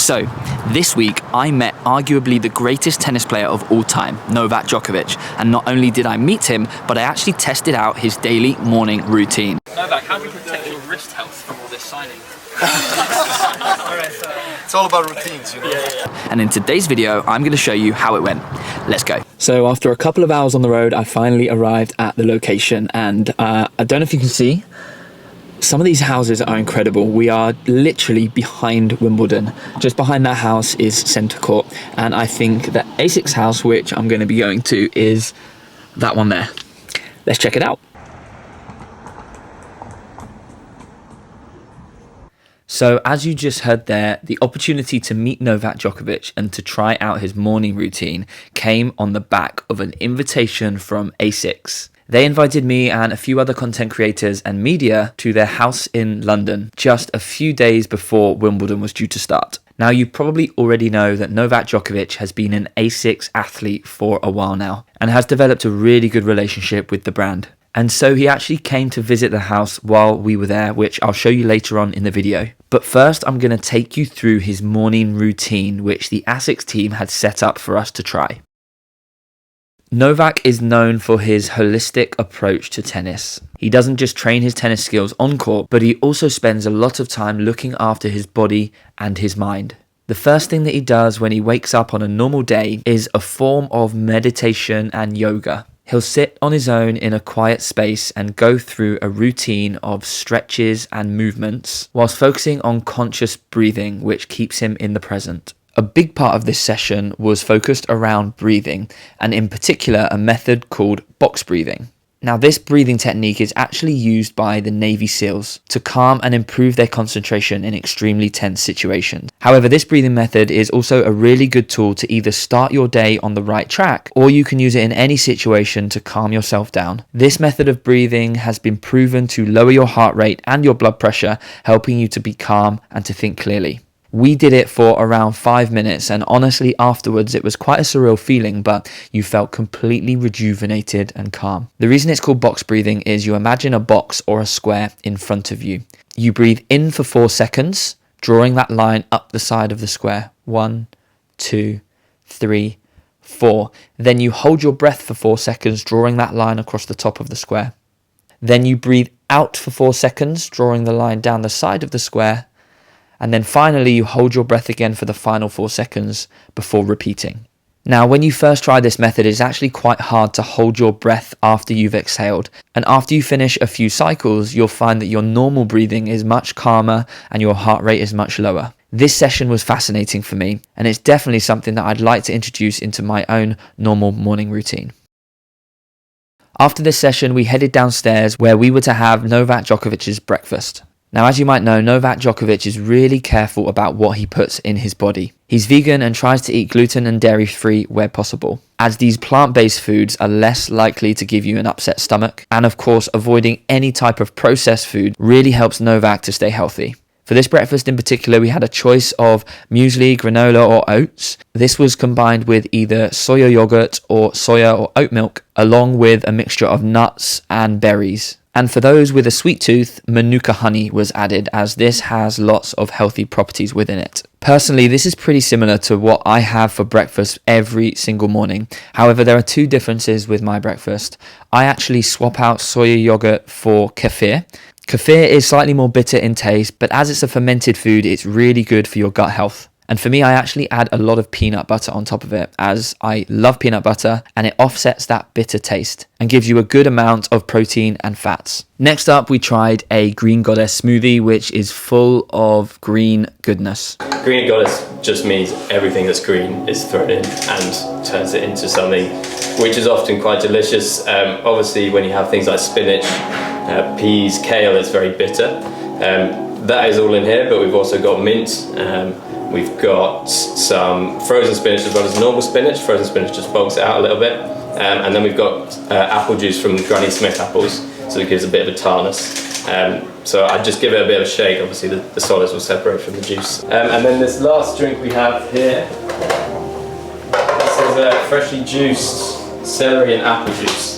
So, this week I met arguably the greatest tennis player of all time, Novak Djokovic, and not only did I meet him, but I actually tested out his daily morning routine. Novak, how do you protect your wrist health from all this signing? It's all about routines, you know. And in today's video, I'm going to show you how it went. Let's go. So after a couple of hours on the road, I finally arrived at the location, and I don't know if you can see, some of these houses are incredible. We are literally behind Wimbledon. Just behind that house is Centre Court, and I think the ASIC's house, which I'm going to be going to, is that one there. Let's check it out. So as you just heard there, the opportunity to meet Novak Djokovic and to try out his morning routine came on the back of an invitation from ASICS. They invited me and a few other content creators and media to their house in London just a few days before Wimbledon was due to start. Now, you probably already know that Novak Djokovic has been an ASICS athlete for a while now and has developed a really good relationship with the brand. And so he actually came to visit the house while we were there, which I'll show you later on in the video. But first, I'm going to take you through his morning routine, which the ASICS team had set up for us to try. Novak is known for his holistic approach to tennis. He doesn't just train his tennis skills on court, but he also spends a lot of time looking after his body and his mind. The first thing that he does when he wakes up on a normal day is a form of meditation and yoga. He'll sit on his own in a quiet space and go through a routine of stretches and movements whilst focusing on conscious breathing, which keeps him in the present. A big part of this session was focused around breathing, and in particular a method called box breathing. Now, this breathing technique is actually used by the Navy SEALs to calm and improve their concentration in extremely tense situations. However, this breathing method is also a really good tool to either start your day on the right track, or you can use it in any situation to calm yourself down. This method of breathing has been proven to lower your heart rate and your blood pressure, helping you to be calm and to think clearly. We did it for around 5 minutes, and honestly afterwards it was quite a surreal feeling, but you felt completely rejuvenated and calm. The reason it's called box breathing is you imagine a box or a square in front of you. You breathe in for 4 seconds, drawing that line up the side of the square. 1, 2, 3, 4. Then you hold your breath for 4 seconds, drawing that line across the top of the square. Then you breathe out for 4 seconds, drawing the line down the side of the square. And then finally, you hold your breath again for the final 4 seconds before repeating. Now, when you first try this method, it's actually quite hard to hold your breath after you've exhaled. And after you finish a few cycles, you'll find that your normal breathing is much calmer and your heart rate is much lower. This session was fascinating for me, and it's definitely something that I'd like to introduce into my own normal morning routine. After this session, we headed downstairs where we were to have Novak Djokovic's breakfast. Now, as you might know, Novak Djokovic is really careful about what he puts in his body. He's vegan and tries to eat gluten and dairy-free where possible, as these plant-based foods are less likely to give you an upset stomach. And of course, avoiding any type of processed food really helps Novak to stay healthy. For this breakfast in particular, we had a choice of muesli, granola or oats. This was combined with either soya yogurt or soya or oat milk, along with a mixture of nuts and berries. And for those with a sweet tooth, Manuka honey was added, as this has lots of healthy properties within it. Personally, this is pretty similar to what I have for breakfast every single morning. However, there are 2 differences with my breakfast. I actually swap out soya yogurt for kefir. Kefir is slightly more bitter in taste, but as it's a fermented food, it's really good for your gut health. And for me, I actually add a lot of peanut butter on top of it, as I love peanut butter and it offsets that bitter taste and gives you a good amount of protein and fats. Next up, we tried a Green Goddess smoothie, which is full of green goodness. Green Goddess just means everything that's green is thrown in and turns it into something which is often quite delicious. Obviously, when you have things like spinach, peas, kale, it's very bitter. That is all in here, but we've also got mint. We've got some frozen spinach as well as normal spinach. Frozen spinach just bulks it out a little bit. And then we've got apple juice from Granny Smith apples, so it gives a bit of a tartness. So I just give it a bit of a shake. Obviously the solids will separate from the juice. And then this last drink we have here, this is freshly juiced celery and apple juice.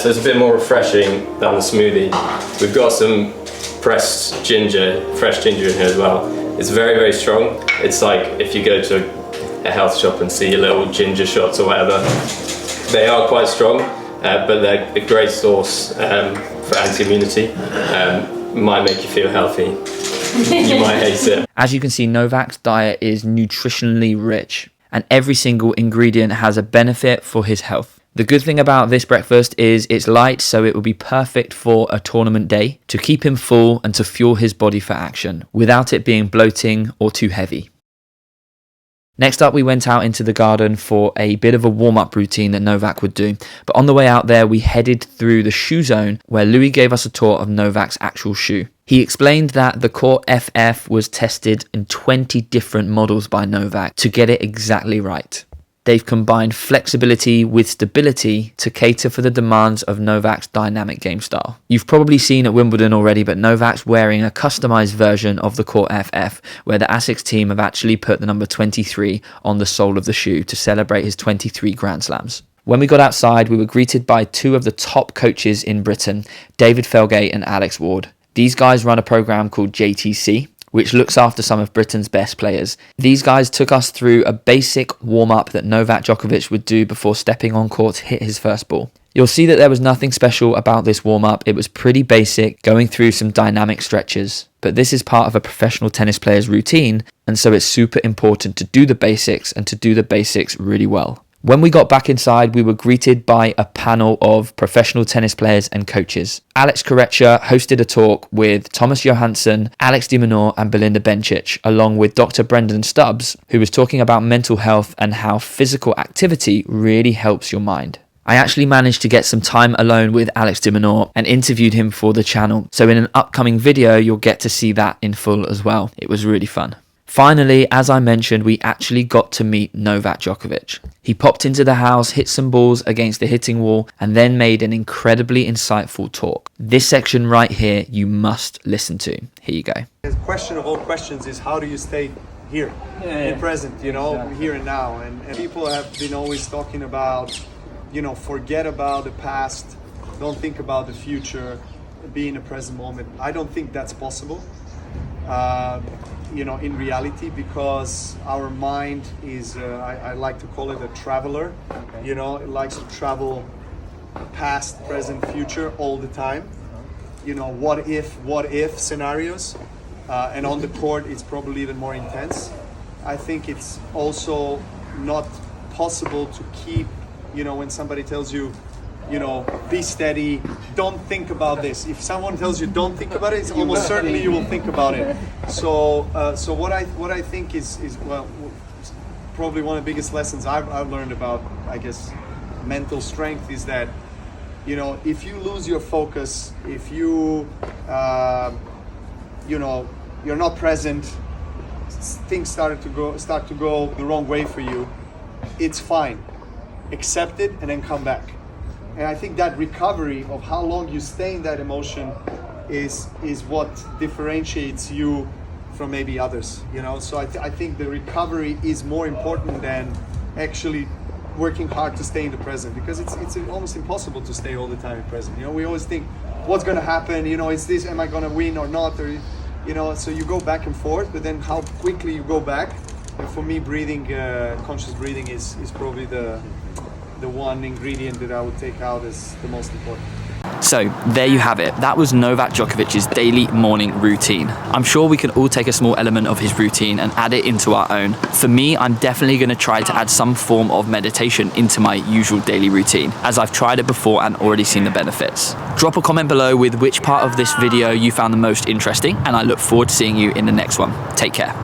So it's a bit more refreshing than the smoothie. We've got some pressed ginger, fresh ginger in here as well. It's very, very strong. It's like if you go to a health shop and see little ginger shots or whatever. They are quite strong, but they're a great source for anti-immunity. Might make you feel healthy. You might hate it. As you can see, Novak's diet is nutritionally rich, and every single ingredient has a benefit for his health. The good thing about this breakfast is it's light, so it will be perfect for a tournament day to keep him full and to fuel his body for action without it being bloating or too heavy. Next up, we went out into the garden for a bit of a warm-up routine that Novak would do. But on the way out there, we headed through the shoe zone where Louis gave us a tour of Novak's actual shoe. He explained that the Court FF was tested in 20 different models by Novak to get it exactly right. They've combined flexibility with stability to cater for the demands of Novak's dynamic game style. You've probably seen at Wimbledon already, but Novak's wearing a customized version of the Court FF, where the ASICS team have actually put the number 23 on the sole of the shoe to celebrate his 23 Grand Slams. When we got outside, we were greeted by two of the top coaches in Britain, David Felgate and Alex Ward. These guys run a program called JTC, which looks after some of Britain's best players. These guys took us through a basic warm-up that Novak Djokovic would do before stepping on court to hit his first ball. You'll see that there was nothing special about this warm-up. It was pretty basic, going through some dynamic stretches. But this is part of a professional tennis player's routine, and so it's super important to do the basics and to do the basics really well. When we got back inside, we were greeted by a panel of professional tennis players and coaches. Alex Corretja hosted a talk with Thomas Johansson, Alex de Minaur and Belinda Bencic, along with Dr. Brendan Stubbs, who was talking about mental health and how physical activity really helps your mind. I actually managed to get some time alone with Alex de Minaur and interviewed him for the channel, so in an upcoming video you'll get to see that in full as well. It was really fun. Finally, as I mentioned, we actually got to meet Novak Djokovic. He popped into the house, hit some balls against the hitting wall, and then made an incredibly insightful talk. This section right here, you must listen to. Here you go. The question of all questions is, how do you stay here, in present, here and now? And people have been always talking about, forget about the past, don't think about the future, be in the present moment. I don't think that's possible. In reality, because our mind is, I like to call it a traveler. It likes to travel past, present, future all the time. What if scenarios. And on the court, it's probably even more intense. I think it's also not possible to keep, when somebody tells you, be steady, don't think about this. If someone tells you don't think about it, it's almost certainly you will think about it. So what I think is probably one of the biggest lessons I've learned about, I guess, mental strength is that, if you lose your focus, if you you're not present, things start to go the wrong way for you, it's fine. Accept it and then come back. And I think that recovery of how long you stay in that emotion is what differentiates you from maybe others. So I think the recovery is more important than actually working hard to stay in the present, because it's almost impossible to stay all the time in present. We always think, what's going to happen? Is this, am I going to win or not? Or so you go back and forth, but then how quickly you go back. And for me, breathing, conscious breathing is probably the one ingredient that I would take out as the most important. So there you have it. That was Novak Djokovic's daily morning routine. I'm sure we can all take a small element of his routine and add it into our own. For me, I'm definitely going to try to add some form of meditation into my usual daily routine, as I've tried it before and already seen the benefits. Drop a comment below with which part of this video you found the most interesting, and I look forward to seeing you in the next one. Take care.